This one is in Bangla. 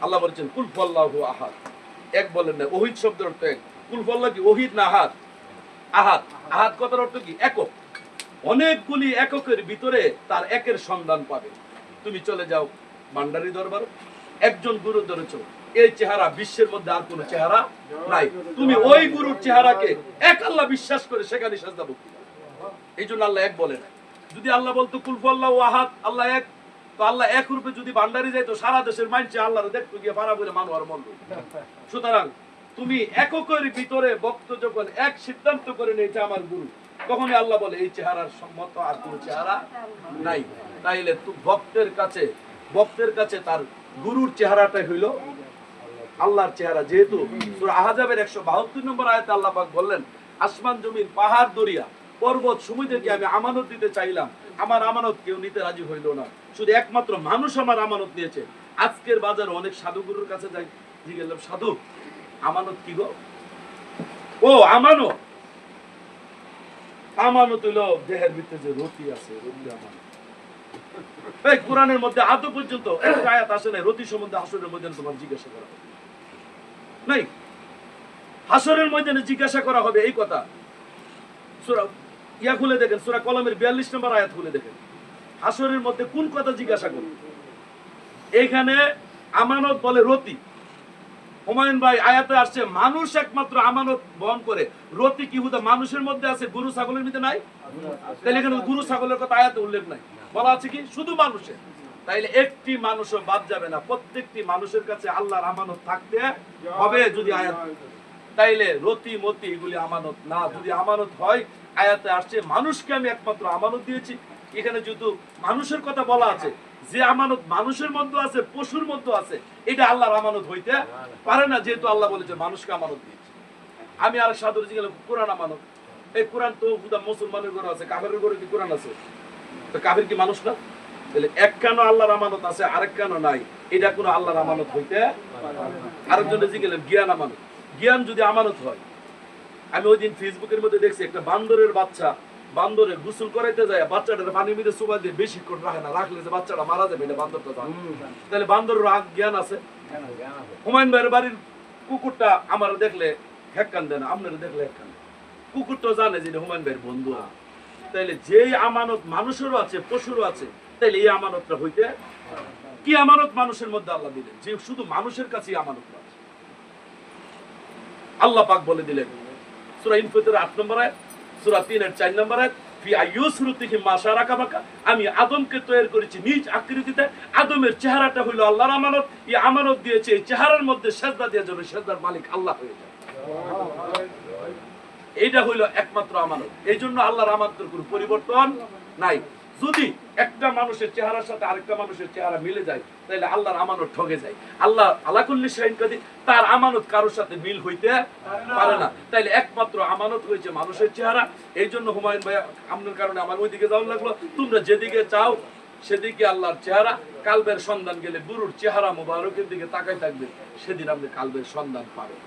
আল্লাহ বলেছেন কুল হুয়াল্লাহু আহাদ, এক বলেন না, ওহিদ শব্দের অর্থ এক। কুল হুয়াল্লাহু কি ওহিদ না আহাদ? আহাদ। আহাদ কথার অর্থ কি? একক। অনেকগুলি এককের ভিতরে তার একের সন্ধান পাবে। তুমি চলে যাও ভান্ডারি দরবার, একজন গুরু ধরেছ, এই চেহারা বিশ্বের মধ্যে আর কোন চেহারা নাই, তুমি ওই গুরুর চেহারাকে এক আল্লাহ বিশ্বাস করে সেখানে সাজদা ভক্তি করো। এই জন্য আল্লাহ এক বলে না। যদি আল্লাহ বলতো কুল হুয়াল্লাহু আহাদ, আল্লাহ এক, তো আল্লাহ এক রূপে যদি ভান্ডারি যাইতো সারা দেশের মানুষ আল্লাহর দেখতো গিয়ে পাড়া বলে মানু আর মন। সুতরাং তুমি এককের ভিতরে ভক্ত যখন এক সিদ্ধান্ত করে নিয়েছে আমার গুরু, তখনই আল্লাহ বলে এই চেহারার সম্মত আর কোন চেহারা নাই। তাইলে ভক্তের কাছে তার গুরুর চেহারাটাই হইল আল্লাহর চেহারা। যেহেতু সূরা আহজাবের 172 নম্বর আয়াতে আল্লাহ পাক বললেন, আসমান জমিন পাহাড় দরিয়া পর্বত সমুদ্রকে আমি আমানত দিতে চাইলাম, আমার আমানত কেউ নিতে রাজি হইল না, শুধু একমাত্র মানুষ আমার আমানত নিয়েছে। আজকের বাজারে অনেক সাধু গুরুর কাছে যাই, জিজ্ঞেস সাধু আমানত কি গো? ও আমানত, আমানত হইল দেহের ভিতরে যে রতি আছে, রতি আমানত। এই কোরআনের মধ্যে আদৌ পর্যন্ত একটা আয়াত আসে নাই রতি সম্বন্ধে হাসরের মধ্যে তোমার জিজ্ঞাসা করা হবে নাই। হাসরের ময়দানে জিজ্ঞাসা করা হবে এই কথা। সূরা ইয়া খুলে দেখেন, সূরা কলমের 42 নম্বর আয়াত খুলে দেখেন, হাসরের মধ্যে কোন কথা জিজ্ঞাসা করবে। এইখানে আমানত বলে রতি। হুমায়ুন ভাই আয়াতে আসছে মানুষ একমাত্র আমানত বহন করে, রতি কি হুদা মানুষের মধ্যে আছে, গরু ছাগলের মধ্যে নাই? তাহলে এখানে গরু ছাগলের কথা আয়াতে উল্লেখ নাই, বলা আছে কি শুধু মানুষের। তাইলে একটি মানুষও বাদ যাবে না, প্রত্যেকটি মানুষের কাছে আল্লাহর আমানত থাকতে হবে যদি আয়াত। তাইলে রতি মতি এগুলি আমানত না। যদি আমানত হয়, আয়াতে আসছে মানুষকে আমি একমাত্র আমানত দিয়েছি। এখানে যেহেতু মানুষের কথা বলা আছে, যে আমানত মানুষের মধ্যে আছে, পশুর মধ্যে আছে, এটা আল্লাহর আমানত হইতে পারে না, যেহেতু আল্লাহ বলেছে মানুষকে আমানত দিয়েছে। আমি আর সাধুর জিজ্ঞাসা, কোরআন আমানত, এই কোরআন তো মুসলমানের ঘরে আছে, কাফেরের ঘরে কি কোরআন আছে? তো কাফের কি মানুষ না? তাহলে এক কেন আল্লাহর আমানত আছে, আরেক কেন নাই, এটা কোনো আল্লাহর আমানত হইতে। আরেকজনে জিজ্ঞাসা জ্ঞান আমানত, জ্ঞান যদি আমানত হয়, আমি ওই দিন ফেসবুকের মধ্যে দেখছি একটা বান্দরের বাচ্চা, বান্দরে গোসল করাইতে যায়, বাচ্চাটার পানির মধ্যে চুবা দিয়ে বেশিক্ষণ রাখে না, রাখলে যে বাচ্চাটা মারা যাবে, এটা বান্দরটা জানে। তাহলে বান্দরের জ্ঞান আছে। হুমায়ুন ভাইয়ের বাড়ির কুকুরটা আমার দেখলে হেক্কান দেয় না, আপনারা দেখলে হেক্কান, কুকুরটা জানে যে হুমায়ুন ভাইয়ের বন্ধু। তাইলে যেই আমানত মানুষেরও আছে, পশুরও আছে, তাইলে এই আমানতটা হইতে কি আমানত মানুষের মধ্যে আল্লাহ দিলেন, যে শুধু মানুষের কাছেই আমানত আছে। আল্লাহ পাক বলে দিলেন সূরা ইনফিতর 8 নম্বর আয়াত, সূরা 3 এর 4 নম্বর আয়াত, ফি আইয়ুসরুতিহি মা শারাকা বাকা, আমি আদমকে তৈরি করেছি নিজ আকৃতিতে, আদমের চেহারাটা হইল আল্লাহর আমানত, এই আমানত দিয়েছে, এই চেহারার মধ্যে সেজদা দেওয়ার জন্য সেজদার মালিক আল্লাহ হয়ে যায়। এইটা হইল একমাত্র আমানত। এই জন্য আল্লাহর আমানতের কোনো পরিবর্তন নাই। যদি একটা মানুষের চেহারার সাথে আরেকটা মানুষের চেহারা মিলে যায়, তাহলে আল্লাহর আমানত ঠকে যায়। আল্লাহ আলা কুল্লি শাইইন কাদির, তার আমানত কারোর সাথে মিল হইতে পারে না। তাইলে একমাত্র আমানত হয়েছে মানুষের চেহারা। এই জন্য হুমায়ুন ভাই আপনার কারণে আমার ওইদিকে যাওয়া লাগলো। তোমরা যেদিকে চাও সেদিকে আল্লাহর চেহারা, কালবের সন্ধান গেলে গুরুর চেহারা মোবারকের দিকে তাকাই থাকবে, সেদিন আপনি কালবের সন্ধান পাবেন।